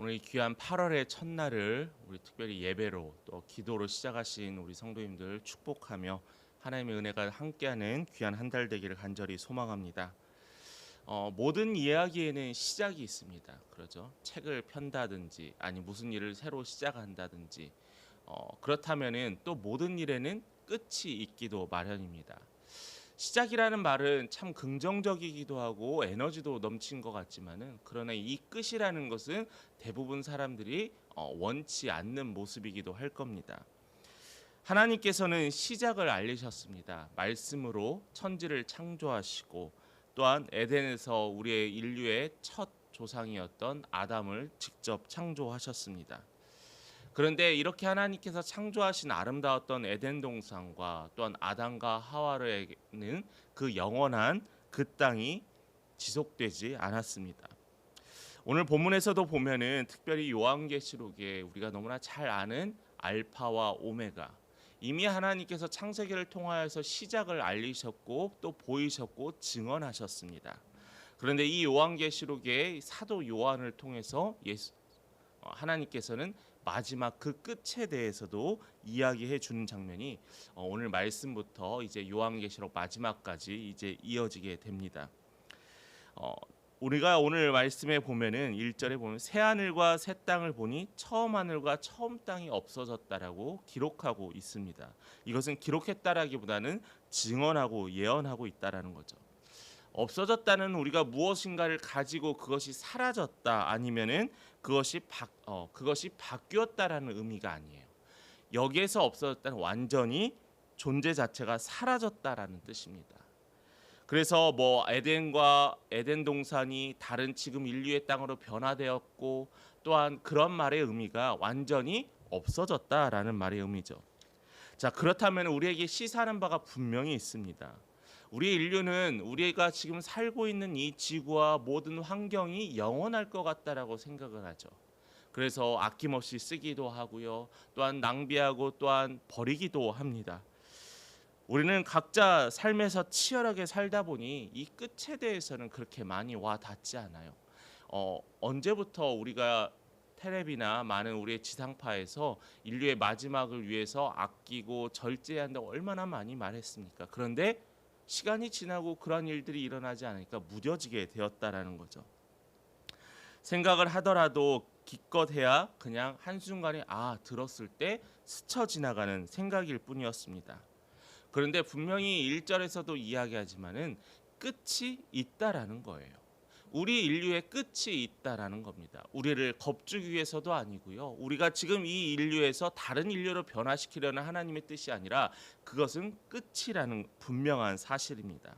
오늘 이 귀한 8월의 첫날을 우리 특별히 예배로 또 기도로 시작하신 우리 성도님들 축복하며 하나님의 은혜가 함께하는 귀한 한 달 되기를 간절히 소망합니다. 모든 이야기에는 시작이 있습니다. 그러죠. 책을 편다든지 아니 무슨 일을 새로 시작한다든지 그렇다면은 또 모든 일에는 끝이 있기도 마련입니다. 시작이라는 말은 참 긍정적이기도 하고 에너지도 넘친 것 같지만은 그러나 이 끝이라는 것은 대부분 사람들이 원치 않는 모습이기도 할 겁니다. 하나님께서는 시작을 알리셨습니다. 말씀으로 천지를 창조하시고 또한 에덴에서 우리의 인류의 첫 조상이었던 아담을 직접 창조하셨습니다. 그런데 이렇게 하나님께서 창조하신 아름다웠던 에덴 동산과 또한 아담과 하와에게는 그 영원한 그 땅이 지속되지 않았습니다. 오늘 본문에서도 보면은 특별히 요한계시록에 우리가 너무나 잘 아는 알파와 오메가, 이미 하나님께서 창세기를 통하여서 시작을 알리셨고 또 보이셨고 증언하셨습니다. 그런데 이 요한계시록의 사도 요한을 통해서 하나님께서는 마지막 그 끝에 대해서도 이야기해 주는 장면이 오늘 말씀부터 이제 요한계시록 마지막까지 이제 이어지게 됩니다. 우리가 오늘 말씀에 보면은 1절에 보면 새 하늘과 새 땅을 보니 처음 하늘과 처음 땅이 없어졌다라고 기록하고 있습니다. 이것은 기록했다라기보다는 증언하고 예언하고 있다라는 거죠. 없어졌다는 우리가 무엇인가를 가지고 그것이 사라졌다 아니면은 그것이 바뀌었다라는 의미가 아니에요. 여기에서 없어졌다는 완전히 존재 자체가 사라졌다라는 뜻입니다. 그래서 에덴 동산이 다른 지금 인류의 땅으로 변화되었고 또한 그런 말의 의미가 완전히 없어졌다라는 말의 의미죠. 자, 그렇다면 우리에게 시사하는 바가 분명히 있습니다. 우리 인류는 우리가 지금 살고 있는 이 지구와 모든 환경이 영원할 것 같다라고 생각을 하죠. 그래서 아낌없이 쓰기도 하고요. 또한 낭비하고 또한 버리기도 합니다. 우리는 각자 삶에서 치열하게 살다 보니 이 끝에 대해서는 그렇게 많이 와 닿지 않아요. 언제부터 우리가 텔레비나 많은 우리의 지상파에서 인류의 마지막을 위해서 아끼고 절제한다고 얼마나 많이 말했습니까? 그런데 시간이 지나고 그런 일들이 일어나지 않으니까 무뎌지게 되었다라는 거죠. 생각을 하더라도 기껏 해야 그냥 한순간에 들었을 때 스쳐 지나가는 생각일 뿐이었습니다. 그런데 분명히 1절에서도 이야기하지만은 끝이 있다라는 거예요. 우리 인류의 끝이 있다라는 겁니다. 우리를 겁주기 위해서도 아니고요. 우리가 지금 이 인류에서 다른 인류로 변화시키려는 하나님의 뜻이 아니라 그것은 끝이라는 분명한 사실입니다.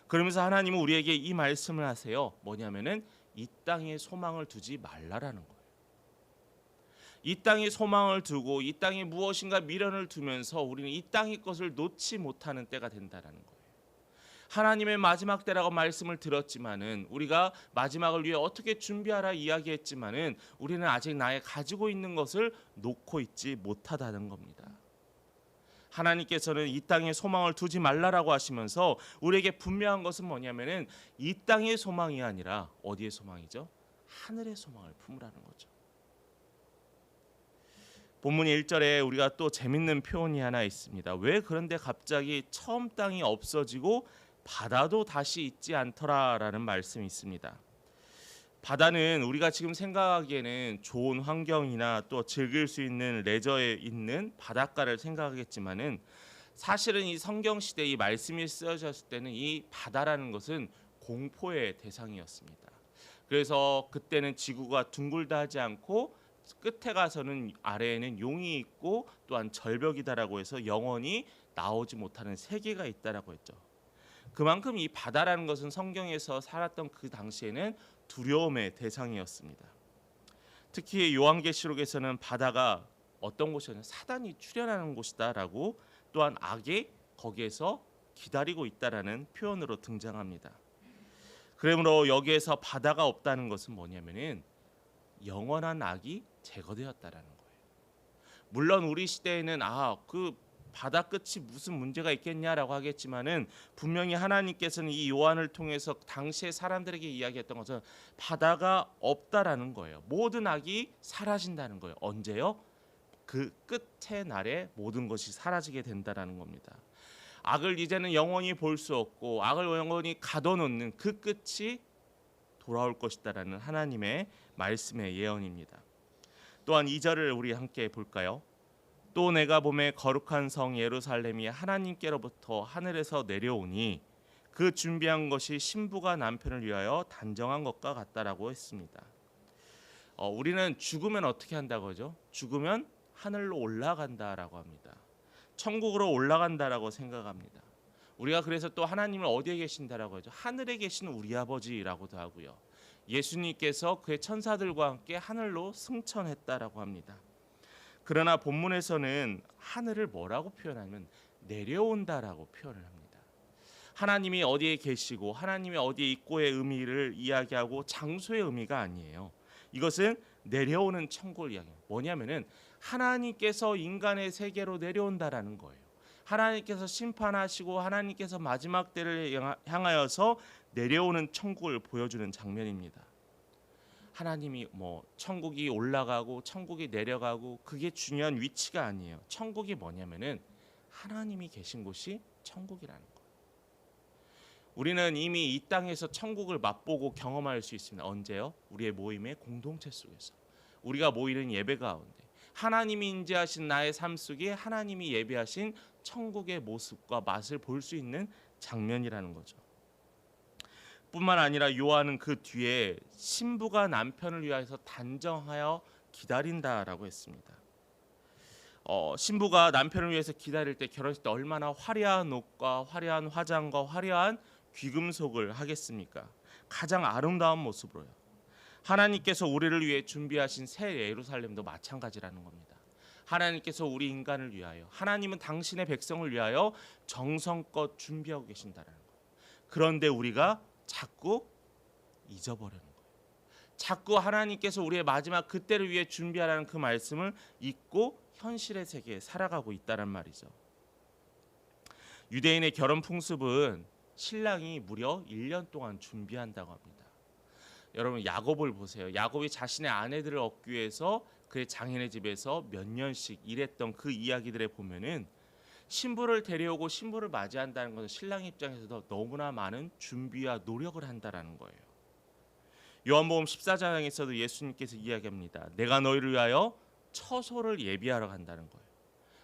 그러면서 하나님은 우리에게 이 말씀을 하세요. 뭐냐면은 이 땅에 소망을 두지 말라라는 거예요. 이 땅에 소망을 두고 이 땅에 무엇인가 미련을 두면서 우리는 이 땅의 것을 놓지 못하는 때가 된다라는 거예요. 하나님의 마지막 때라고 말씀을 들었지만은 우리가 마지막을 위해 어떻게 준비하라 이야기했지만은 우리는 아직 나의 가지고 있는 것을 놓고 있지 못하다는 겁니다. 하나님께서는 이 땅에 소망을 두지 말라라고 하시면서 우리에게 분명한 것은 뭐냐면은 이 땅의 소망이 아니라 어디의 소망이죠? 하늘의 소망을 품으라는 거죠. 본문 1절에 우리가 또 재밌는 표현이 하나 있습니다. 왜 그런데 갑자기 처음 땅이 없어지고 바다도 다시 있지 않더라라는 말씀이 있습니다. 바다는 우리가 지금 생각하기에는 좋은 환경이나 또 즐길 수 있는 레저에 있는 바닷가를 생각하겠지만은 사실은 이 성경 시대 이 말씀이 쓰여졌을 때는 이 바다라는 것은 공포의 대상이었습니다. 그래서 그때는 지구가 둥글다 하지 않고 끝에 가서는 아래에는 용이 있고 또한 절벽이다라고 해서 영원히 나오지 못하는 세계가 있다라고 했죠. 그만큼 이 바다라는 것은 성경에서 살았던 그 당시에는 두려움의 대상이었습니다. 특히 요한계시록에서는 바다가 어떤 곳이었냐면 사단이 출현하는 곳이다라고 또한 악이 거기에서 기다리고 있다라는 표현으로 등장합니다. 그러므로 여기에서 바다가 없다는 것은 뭐냐면은 영원한 악이 제거되었다라는 거예요. 물론 우리 시대에는 그 바다 끝이 무슨 문제가 있겠냐라고 하겠지만은 분명히 하나님께서는 이 요한을 통해서 당시의 사람들에게 이야기했던 것은 바다가 없다라는 거예요. 모든 악이 사라진다는 거예요. 언제요? 그 끝의 날에 모든 것이 사라지게 된다라는 겁니다. 악을 이제는 영원히 볼 수 없고 악을 영원히 가둬놓는 그 끝이 돌아올 것이다라는 하나님의 말씀의 예언입니다. 또한 2절을 우리 함께 볼까요? 또 내가 보매 거룩한 성 예루살렘이 하나님께로부터 하늘에서 내려오니 그 준비한 것이 신부가 남편을 위하여 단정한 것과 같다라고 했습니다. 우리는 죽으면 어떻게 한다고 하죠? 죽으면 하늘로 올라간다라고 합니다. 천국으로 올라간다라고 생각합니다. 우리가 그래서 또 하나님을 어디에 계신다라고 하죠? 하늘에 계신 우리 아버지라고도 하고요. 예수님께서 그의 천사들과 함께 하늘로 승천했다라고 합니다. 그러나 본문에서는 하늘을 뭐라고 표현하면 내려온다라고 표현을 합니다. 하나님이 어디에 계시고 하나님이 어디에 있고의 의미를 이야기하고 장소의 의미가 아니에요. 이것은 내려오는 천국을 이야기해요. 뭐냐면은 하나님께서 인간의 세계로 내려온다라는 거예요. 하나님께서 심판하시고 하나님께서 마지막 때를 향하여서 내려오는 천국을 보여주는 장면입니다. 하나님이 천국이 올라가고 천국이 내려가고 그게 중요한 위치가 아니에요. 천국이 뭐냐면은 하나님이 계신 곳이 천국이라는 거예요. 우리는 이미 이 땅에서 천국을 맛보고 경험할 수 있습니다. 언제요? 우리의 모임의 공동체 속에서 우리가 모이는 예배 가운데 하나님이 인재하신 나의 삶 속에 하나님이 예배하신 천국의 모습과 맛을 볼 수 있는 장면이라는 거죠. 뿐만 아니라 요한은 그 뒤에 신부가 남편을 위하여서 단정하여 기다린다라고 했습니다. 신부가 남편을 위해서 기다릴 때 결혼식 때 얼마나 화려한 옷과 화려한 화장과 화려한 귀금속을 하겠습니까? 가장 아름다운 모습으로요. 하나님께서 우리를 위해 준비하신 새 예루살렘도 마찬가지라는 겁니다. 하나님께서 우리 인간을 위하여 하나님은 당신의 백성을 위하여 정성껏 준비하고 계신다는 거예요. 그런데 우리가 자꾸 잊어버리는 거예요. 자꾸 하나님께서 우리의 마지막 그때를 위해 준비하라는 그 말씀을 잊고 현실의 세계에 살아가고 있다는 말이죠. 유대인의 결혼 풍습은 신랑이 무려 1년 동안 준비한다고 합니다. 여러분 야곱을 보세요. 야곱이 자신의 아내들을 얻기 위해서 그의 장인의 집에서 몇 년씩 일했던 그 이야기들에 보면은 신부를 데려오고 신부를 맞이한다는 것은 신랑 입장에서도 너무나 많은 준비와 노력을 한다라는 거예요. 요한복음 14장에서도 예수님께서 이야기합니다. 내가 너희를 위하여 처소를 예비하러 간다는 거예요.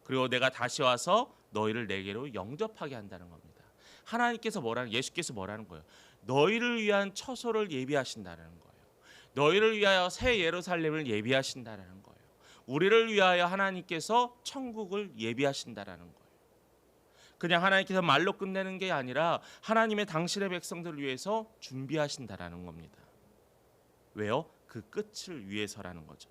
그리고 내가 다시 와서 너희를 내게로 영접하게 한다는 겁니다. 하나님께서 예수께서 뭐라는 거예요? 너희를 위한 처소를 예비하신다는 거예요. 너희를 위하여 새 예루살렘을 예비하신다는 거예요. 우리를 위하여 하나님께서 천국을 예비하신다는 거예요. 그냥 하나님께서 말로 끝내는 게 아니라 하나님의 당신의 백성들을 위해서 준비하신다라는 겁니다. 왜요? 그 끝을 위해서라는 거죠.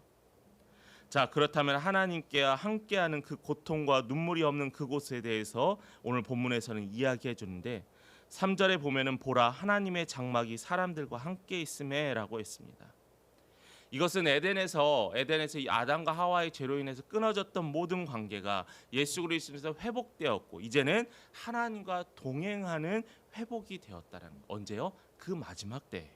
자, 그렇다면 하나님께 함께하는 그 고통과 눈물이 없는 그곳에 대해서 오늘 본문에서는 이야기해 주는데 3절에 보면은 보라 하나님의 장막이 사람들과 함께 있음에라고 했습니다. 이것은 에덴에서 이 아담과 하와의 죄로 인해서 끊어졌던 모든 관계가 예수 그리스도에서 회복되었고 이제는 하나님과 동행하는 회복이 되었다는 언제요? 그 마지막 때예요.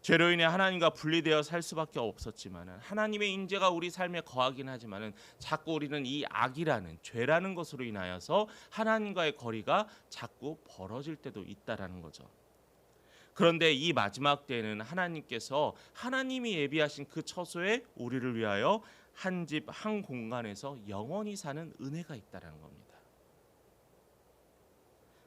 죄로 인해 하나님과 분리되어 살 수밖에 없었지만은 하나님의 인재가 우리 삶에 거하긴 하지만은 자꾸 우리는 이 악이라는 죄라는 것으로 인하여서 하나님과의 거리가 자꾸 벌어질 때도 있다라는 거죠. 그런데 이 마지막 때에는 하나님께서 하나님이 예비하신 그 처소에 우리를 위하여 한 집 한 공간에서 영원히 사는 은혜가 있다라는 겁니다.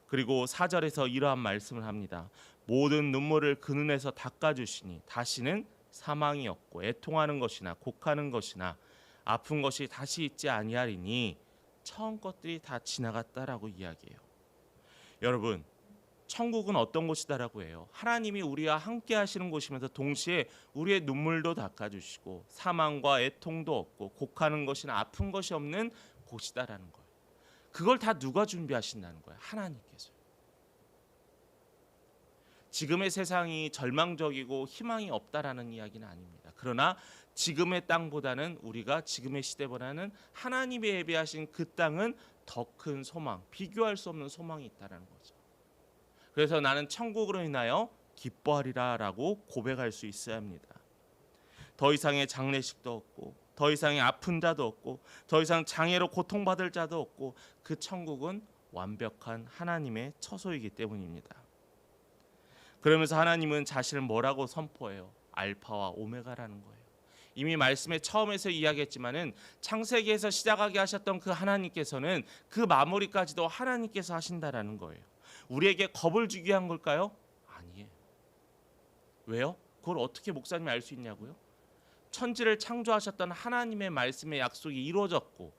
그리고 4절에서 이러한 말씀을 합니다. 모든 눈물을 그 눈에서 닦아주시니 다시는 사망이 없고 애통하는 것이나 곡하는 것이나 아픈 것이 다시 있지 아니하리니 처음 것들이 다 지나갔다라고 이야기해요. 여러분 천국은 어떤 곳이다라고 해요? 하나님이 우리와 함께 하시는 곳이면서 동시에 우리의 눈물도 닦아주시고 사망과 애통도 없고 곡하는 것이나 아픈 것이 없는 곳이다라는 거예요. 그걸 다 누가 준비하신다는 거예요? 하나님께서. 지금의 세상이 절망적이고 희망이 없다라는 이야기는 아닙니다. 그러나 지금의 땅보다는 우리가 지금의 시대보다는 하나님이 예비하신 그 땅은 더 큰 소망, 비교할 수 없는 소망이 있다는 거죠. 그래서 나는 천국으로 인하여 기뻐하리라라고 고백할 수 있어야 합니다. 더 이상의 장례식도 없고, 더 이상의 아픈 자도 없고, 더 이상 장애로 고통받을 자도 없고, 그 천국은 완벽한 하나님의 처소이기 때문입니다. 그러면서 하나님은 자신을 뭐라고 선포해요? 알파와 오메가라는 거예요. 이미 말씀의 처음에서 이야기했지만은 창세기에서 시작하게 하셨던 그 하나님께서는 그 마무리까지도 하나님께서 하신다라는 거예요. 우리에게 겁을 주게 한 걸까요? 아니에요. 왜요? 그걸 어떻게 목사님이 알 수 있냐고요? 천지를 창조하셨던 하나님의 말씀의 약속이 이루어졌고,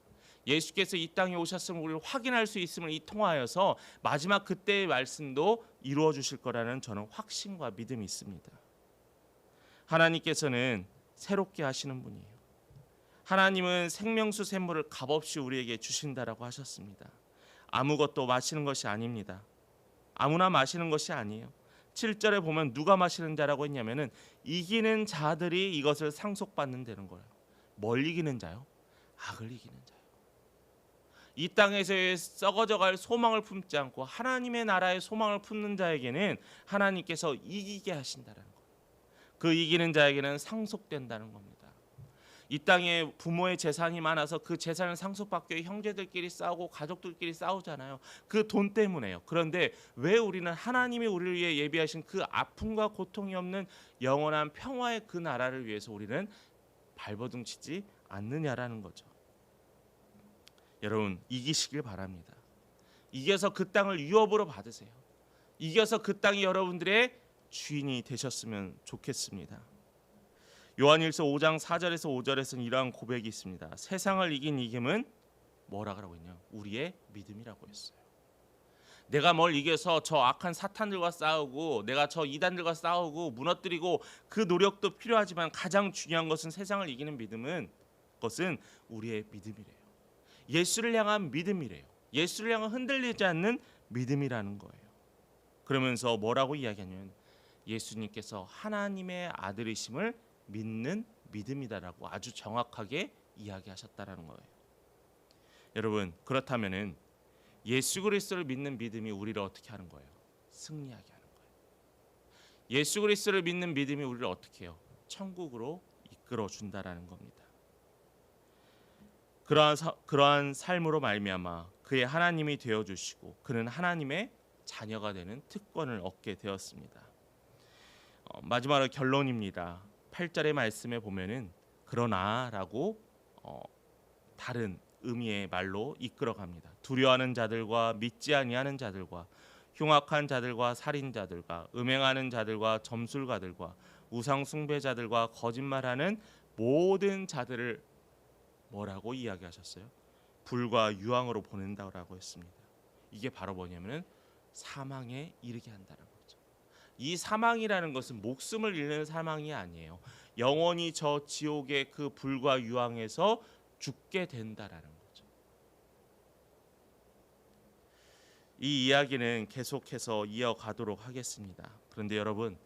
예수께서 이 땅에 오셨음을 우리를 확인할 수 있음을 이 통하여서 마지막 그때의 말씀도 이루어 주실 거라는 저는 확신과 믿음이 있습니다. 하나님께서는 새롭게 하시는 분이에요. 하나님은 생명수 샘물을 값없이 우리에게 주신다라고 하셨습니다. 아무것도 마시는 것이 아닙니다. 아무나 마시는 것이 아니에요. 7절에 보면 누가 마시는 자라고 했냐면은 이기는 자들이 이것을 상속받는다는 거예요. 뭘 이기는 자요? 악을 이기는 자요. 이 땅에서의 썩어져갈 소망을 품지 않고 하나님의 나라의 소망을 품는 자에게는 하나님께서 이기게 하신다는 거예요. 그 이기는 자에게는 상속된다는 겁니다. 이 땅에 부모의 재산이 많아서 그 재산을 상속받기 위해 형제들끼리 싸우고 가족들끼리 싸우잖아요. 그 돈 때문에요. 그런데 왜 우리는 하나님이 우리를 위해 예비하신 그 아픔과 고통이 없는 영원한 평화의 그 나라를 위해서 우리는 발버둥치지 않느냐라는 거죠. 여러분, 이기시길 바랍니다. 이겨서 그 땅을 유업으로 받으세요. 이겨서 그 땅이 여러분들의 주인이 되셨으면 좋겠습니다. 요한일서 5장 4절에서 5절에서는 이러한 고백이 있습니다. 세상을 이긴 이김은 뭐라 그러고 있냐? 우리의 믿음이라고 했어요. 내가 뭘 이겨서 저 악한 사탄들과 싸우고 내가 저 이단들과 싸우고 무너뜨리고 그 노력도 필요하지만 가장 중요한 것은 세상을 이기는 믿음은 그것은 우리의 믿음이래요. 예수를 향한 믿음이래요. 예수를 향한 흔들리지 않는 믿음이라는 거예요. 그러면서 뭐라고 이야기하냐면 예수님께서 하나님의 아들이심을 믿는 믿음이다라고 아주 정확하게 이야기하셨다라는 거예요. 여러분, 그렇다면은 예수 그리스도를 믿는 믿음이 우리를 어떻게 하는 거예요? 승리하게 하는 거예요. 예수 그리스도를 믿는 믿음이 우리를 어떻게 해요? 천국으로 이끌어 준다라는 겁니다. 그러한 삶으로 말미암아 그의 하나님이 되어 주시고 그는 하나님의 자녀가 되는 특권을 얻게 되었습니다. 마지막으로 결론입니다. 8절의 말씀에 보면은 그러나라고 다른 의미의 말로 이끌어갑니다. 두려워하는 자들과 믿지 아니하는 자들과 흉악한 자들과 살인자들과 음행하는 자들과 점술가들과 우상 숭배자들과 거짓말하는 모든 자들을 뭐라고 이야기하셨어요? 불과 유황으로 보낸다라고 했습니다. 이게 바로 뭐냐면은 사망에 이르게 한다는 거죠. 이 사망이라는 것은 목숨을 잃는 사망이 아니에요. 영원히 저 지옥의 그 불과 유황에서 죽게 된다라는 거죠. 이 이야기는 계속해서 이어가도록 하겠습니다. 그런데 여러분,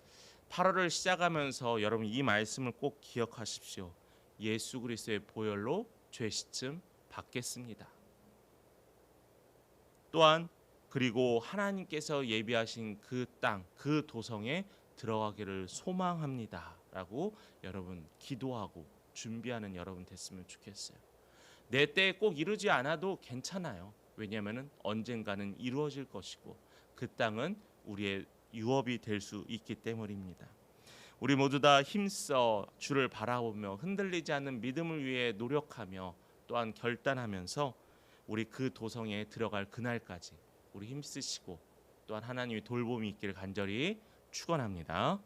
8월을 시작하면서 여러분 이 말씀을 꼭 기억하십시오. 예수 그리스도의 보혈로 죄 씻음 받겠습니다. 또한 그리고 하나님께서 예비하신 그 땅, 그 도성에 들어가기를 소망합니다라고 여러분 기도하고 준비하는 여러분 됐으면 좋겠어요. 내 때에 꼭 이루지 않아도 괜찮아요. 왜냐하면 언젠가는 이루어질 것이고 그 땅은 우리의 유업이 될 수 있기 때문입니다. 우리 모두 다 힘써 주를 바라보며 흔들리지 않는 믿음을 위해 노력하며 또한 결단하면서 우리 그 도성에 들어갈 그날까지 우리 힘쓰시고 또한 하나님의 돌봄이 있기를 간절히 축원합니다.